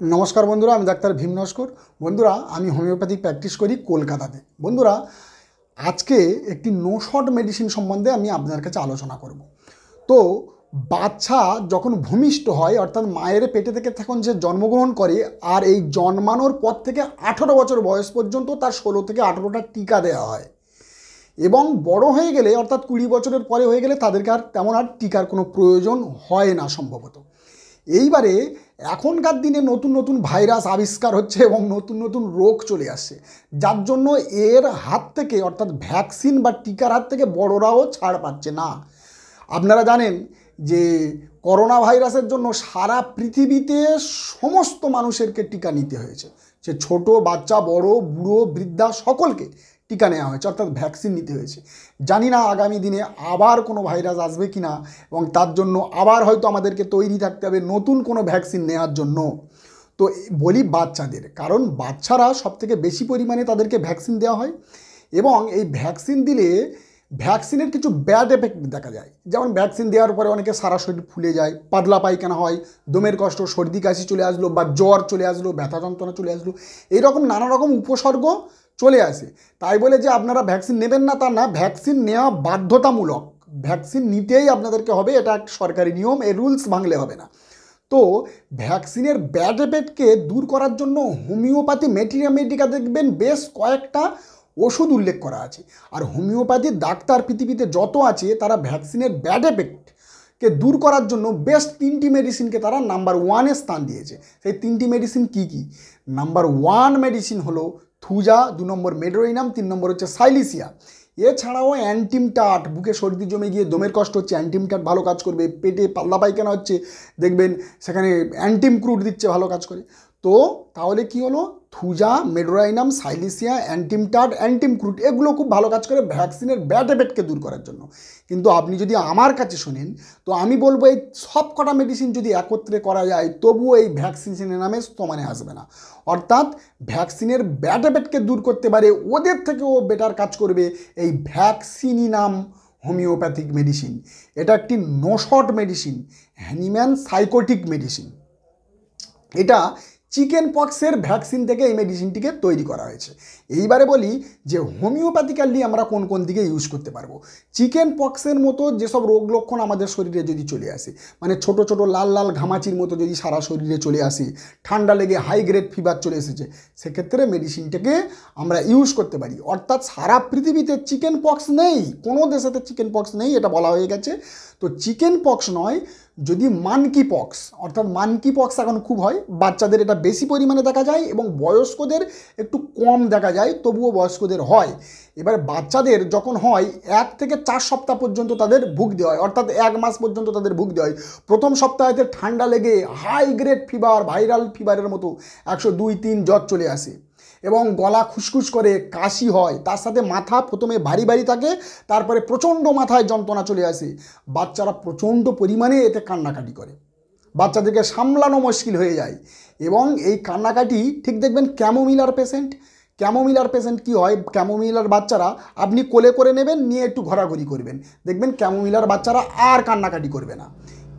नमस्कार बंधुरा আমি ডাক্তার ভীম নস্কর। বন্ধুরা আমি হোমিওপ্যাথিক প্র্যাকটিস করি কলকাতাতে। বন্ধুরা আজকে একটি নো শট মেডিসিন সম্বন্ধে আমি আপনার কাছে আলোচনা করব। তো বাচ্চা যখন ভূমিষ্ঠ হয় অর্থাৎ মায়ের পেটে থেকে তখন যে জন্মগ্রহণ করে আর এই জন্মানোর পর থেকে 18 বছর বয়স পর্যন্ত তার 16 থেকে 18টা টিকা দেওয়া হয় এবং বড় হয়ে গেলে অর্থাৎ 20 বছরের পরে হয়ে গেলে তাদেরকে আর তেমন আর টিকার কোনো প্রয়োজন হয় না সম্ভবত। এইবারে এখনকার দিনে নতুন নতুন ভাইরাস আবিষ্কার হচ্ছে এবং নতুন নতুন রোগ চলে আসছে, যার জন্য এর হাত থেকে অর্থাৎ ভ্যাকসিন বা টিকার হাত থেকে বড়রাও ছাড় পাচ্ছে না। আপনারা জানেন যে করোনা ভাইরাসের জন্য সারা পৃথিবীতে সমস্ত মানুষেরকে টিকা নিতে হয়েছে, সে ছোট বাচ্চা বড় বুড়ো বৃদ্ধা সকলকে টিকা নেওয়া হয়েছে অর্থাৎ ভ্যাকসিন নিতে হয়েছে। জানি না আগামী দিনে আবার কোনো ভাইরাস আসবে কি না এবং তার জন্য আবার হয়তো আমাদেরকে তৈরি থাকতে হবে নতুন কোনো ভ্যাকসিন নেওয়ার জন্য। তো বলি বাচ্চাদের, কারণ বাচ্চারা সবথেকে বেশি পরিমাণে তাদেরকে ভ্যাকসিন দেওয়া হয় এবং এই ভ্যাকসিন দিলে ভ্যাকসিনের কিছু ব্যাড এফেক্ট দেখা যায়। যেমন ভ্যাকসিন দেওয়ার পরে অনেকে সারা শরীর ফুলে যায়, পাতলা পায়খানা হয়, দমের কষ্ট, সর্দি কাশি চলে আসলো বা জ্বর চলে আসলো, ব্যথা যন্ত্রণা চলে আসলো, এইরকম নানা রকম উপসর্গ চলে আসে। তাই বলে যে আপনারা ভ্যাকসিন নেবেন না তা না, ভ্যাকসিন নেওয়া বাধ্যতামূলক, ভ্যাকসিন নিতেই আপনাদেরকে হবে, এটা একটা সরকারি নিয়ম, এই রুলস ভাঙলে হবে না। তো ভ্যাকসিনের ব্যাড এফেক্টকে দূর করার জন্য হোমিওপ্যাথি মেডিকা দেখবেন বেশ কয়েকটা ওষুধ উল্লেখ করা আছে। আর হোমিওপ্যাথির ডাক্তার পৃথিবীতে যত আছে তারা ভ্যাকসিনের ব্যাড এফেক্টকে দূর করার জন্য বেস্ট 3টি মেডিসিনকে তারা নাম্বার 1-এ স্থান দিয়েছে। সেই 3টি মেডিসিন কী কী? নাম্বার 1 মেডিসিন হলো থুজা, 2 নম্বর মেড্রোইনাম, 3 নম্বর হচ্ছে সাইলিসিয়া। এছাড়াও অ্যান্টিমটাট, বুকে সর্দি জমে গিয়ে দমের কষ্ট হচ্ছে অ্যান্টিমটাট ভালো কাজ করবে, পেটে পাতলা পায়খানা হচ্ছে দেখবেন সেখানে অ্যান্টিম ক্রুড দিচ্ছে ভালো কাজ করে। তো তাহলে কি হলো, থুজা, মেড্রোইনাম, সাইলিসিয়া, অ্যান্টিমটাট, অ্যান্টিম ক্রুড এগুলো খুব ভালো কাজ করে ভ্যাকসিনের ব্যাড এফেক্টকে দূর করার জন্য। কিন্তু আপনি যদি আমার কাছে শোনেন তো আমি বলবো এই সব কটা মেডিসিন যদি একত্রে করা যায় তবুও এই ভ্যাকসিনের নামে সমানে আসবে না। অর্থাৎ ভ্যাকসিনের ব্যাড এফেক্টকে দূর করতে পারে ওদের থেকেও বেটার কাজ করবে এই ভ্যাকসিনই নাম হোমিওপ্যাথিক মেডিসিন। এটা একটি nosode medicine, Hahnemann sycotic medicine. এটা চিকেন পক্সের ভ্যাকসিন থেকে এই মেডিসিনটিকে তৈরি করা হয়েছে। এইবারে বলি যে হোমিওপ্যাথিক্যালি আমরা কোন কোন দিকে ইউজ করতে পারবো। চিকেন পক্সের মতো যেসব রোগ লক্ষণ আমাদের শরীরে যদি চলে আসে, মানে ছোট ছোট লাল লাল ঘামাচির মতো যদি সারা শরীরে চলে আসে, ঠান্ডা লেগে হাই গ্রেড ফিভার চলে এসেছে, সেক্ষেত্রে মেডিসিনটাকে আমরা ইউজ করতে পারি। অর্থাৎ সারা পৃথিবীতে চিকেন পক্স নেই, কোনো দেশেতে চিকেন পক্স নেই, এটা বলা হয়ে গেছে। তো চিকেন পক্স নয়, যদি মানকি পক্স, অর্থাৎ মানকি পক্স এখন খুব হয়, বাচ্চাদের এটা বেশি পরিমাণে দেখা যায় এবং বয়স্কদের একটু কম দেখা যায়, তবুও বয়স্কদের হয়। এবার বাচ্চাদের যখন হয় 1 থেকে 4 সপ্তাহ পর্যন্ত তাদের ভুগতে হয়, অর্থাৎ 1 মাস পর্যন্ত তাদের ভুগতে হয়। প্রথম সপ্তাহেতে ঠান্ডা লেগে হাই গ্রেড ফিভার, ভাইরাল ফিভারের মতো 102-3 জ্বর চলে আসে এবং গলা খুসখুস করে, কাশি হয়, তার সাথে মাথা প্রথমে ভারী ভারী থাকে, তারপরে প্রচণ্ড মাথায় যন্ত্রণা চলে আসে। বাচ্চারা প্রচণ্ড পরিমাণে এতে কান্নাকাটি করে, বাচ্চাদেরকে সামলানো মুশকিল হয়ে যায় এবং এই কান্নাকাটি ঠিক দেখবেন ক্যামোমিলার পেশেন্ট কী হয়, ক্যামোমিলার বাচ্চারা আপনি কোলে করে নেবেন, নিয়ে একটু ঘোরাঘুরি করবেন, দেখবেন ক্যামোমিলার বাচ্চারা আর কান্নাকাটি করবে না।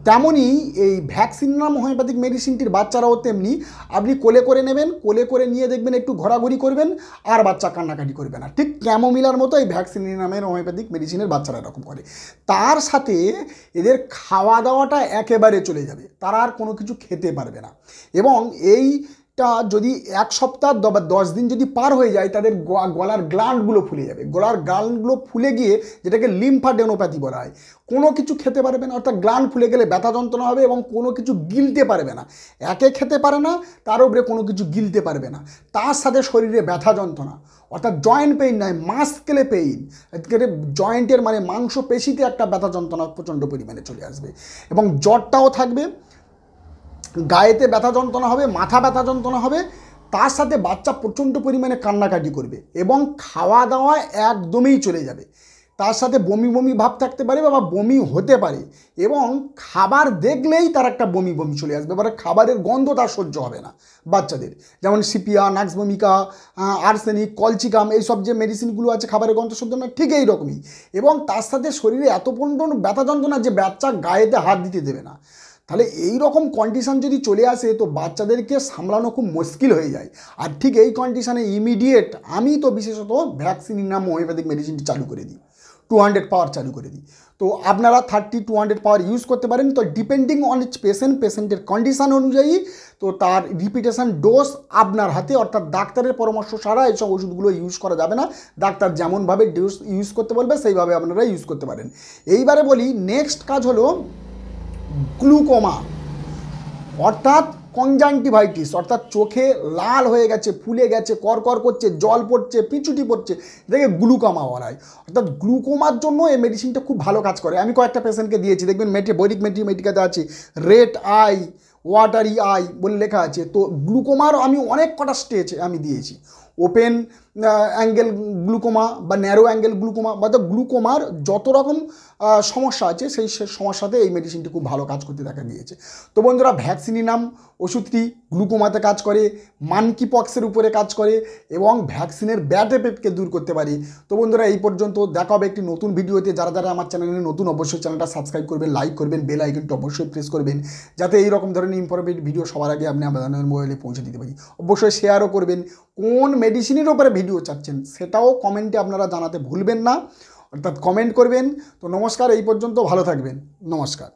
তেমনই এই ভ্যাকসিন নাম হোমিওপ্যাথিক মেডিসিনটির বাচ্চারাও তেমনি, আপনি কোলে করে নেবেন, কোলে করে নিয়ে দেখবেন একটু ঘোরাঘুরি করবেন আর বাচ্চা কান্নাকাটি করবে না। ঠিক ক্যামোমিলার মতো এই ভ্যাকসিন নামের হোমিওপ্যাথিক মেডিসিনের বাচ্চারা এরকম করে। তার সাথে এদের খাওয়া দাওয়াটা একেবারে চলে যাবে, তারা আর কোনো কিছু খেতে পারবে না এবং এইটা যদি 1 সপ্তাহ বা 10 দিন যদি পার হয়ে যায় তাদের গলার গ্ল্যান্ডগুলো ফুলে যাবে, গলার গ্ল্যান্ডগুলো ফুলে গিয়ে যেটাকে লিম্ফাডেনোপ্যাথি বলা হয়, কোনো কিছু খেতে পারবে না। অর্থাৎ গ্ল্যান্ড ফুলে গেলে ব্যথা যন্ত্রণা হবে এবং কোনো কিছু গিলতে পারবে না, একে খেতে পারে না, তার উপরে কোনো কিছু গিলতে পারবে না, তার সাথে শরীরে ব্যথা যন্ত্রণা, অর্থাৎ জয়েন্ট পেইন নয়, মাসকেলে পেইন, জয়েন্টের মানে মাংসপেশিতে একটা ব্যথা যন্ত্রণা প্রচণ্ড পরিমাণে চলে আসবে এবং জ্বরটাও থাকবে, গায়েতে ব্যথা যন্ত্রণা হবে, মাথা ব্যথা যন্ত্রণা হবে, তার সাথে বাচ্চা প্রচণ্ড পরিমাণে কান্নাকাটি করবে এবং খাওয়া দাওয়া একদমই চলে যাবে, তার সাথে বমি বমি ভাব থাকতে পারে বা বমি হতে পারে এবং খাবার দেখলেই তার একটা বমি বমি চলে আসবে, এবারে খাবারের গন্ধ তার সহ্য হবে না বাচ্চাদের। যেমন সিপিয়া, নাক্স ভমিকা, আর্সেনিক, কলচিকাম, এইসব যে মেডিসিনগুলো আছে খাবারের গন্ধ সহ্য না, ঠিক এইরকমই। এবং তার সাথে শরীরে এত পর্যন্ত ব্যথা যন্ত্রণা যে বাচ্চা গায়েতে হাত দিতে দেবে না। তাহলে এই রকম কন্ডিশান যদি চলে আসে তো বাচ্চাদেরকে সামলানো খুব মুশকিল হয়ে যায়। আর ঠিক এই কন্ডিশানে ইমিডিয়েট আমি তো বিশেষত ভ্যাকসিনের নাম হোমিওপ্যাথিক মেডিসিনটি চালু করে দিই, 200 পাওয়ার চালু করে দিই। তো আপনারা 30-200 পাওয়ার ইউজ করতে পারেন। তো ডিপেন্ডিং অন ইচ পেশেন্টের কন্ডিশান অনুযায়ী তো তার রিপিটেশন ডোজ আপনার হাতে, অর্থাৎ ডাক্তারের পরামর্শ ছাড়া এইসব ওষুধগুলো ইউজ করা যাবে না। ডাক্তার যেমনভাবে ডোজ ইউজ করতে বলবে সেইভাবে আপনারা ইউজ করতে পারেন। এইবারে বলি নেক্সট কাজ হলো গ্লুকোমা, অর্থাৎ কনজাংটিভাইটিস, অর্থাৎ চোখে লাল হয়ে গেছে, ফুলে গেছে, করকর করছে, জল পড়ছে, পিছুটি পড়ছে, এটাকে গ্লুকোমা বলা হয়। অর্থাৎ গ্লুকোমার জন্য এই মেডিসিনটা খুব ভালো কাজ করে। আমি কয়েকটা পেশেন্টকে দিয়েছি, দেখবেন বৈদিক মেডিকাতে আছে রেড আই, ওয়াটারি আই বলে লেখা আছে। তো গ্লুকোমার আমি অনেক কটা স্টেজ আমি দিয়েছি, ওপেন অ্যাঙ্গেল গ্লুকোমা বা ন্যারো অ্যাঙ্গেল গ্লুকোমা, বা গ্লুকোমার যত রকম সমস্যা আছে সেই সমস্যাতে এই মেডিসিনটি খুব ভালো কাজ করতে দেখা গিয়েছে। তো বন্ধুরা, ভ্যাকসিনিনাম ওষুধটি গ্লুকোমাতে কাজ করে, মানকি পক্সের উপরে কাজ করে এবং ভ্যাকসিনের ব্যাড এফেক্টকে দূর করতে পারে। তো বন্ধুরা, এই পর্যন্ত। দেখা হবে একটি নতুন ভিডিওতে। যারা যারা আমার চ্যানেলে নতুন অবশ্যই চ্যানেলটা সাবস্ক্রাইব করবেন, লাইক করবেন, বেল আইকনটি অবশ্যই প্রেস করবেন, যাতে এই রকম ধরনের ইনফরমেটিভ ভিডিও সবার আগে আপনি আপনাদের মোবাইলে পৌঁছে দিতে পারি। অবশ্যই শেয়ারও করবেন। কোন মেডিসিনের উপরে ভিডিও চাচ্ছেন সেটাও কমেন্টে আপনারা জানাতে ভুলবেন না, অর্থাৎ কমেন্ট করবেন। তো নমস্কার, এই পর্যন্ত, ভালো থাকবেন, নমস্কার।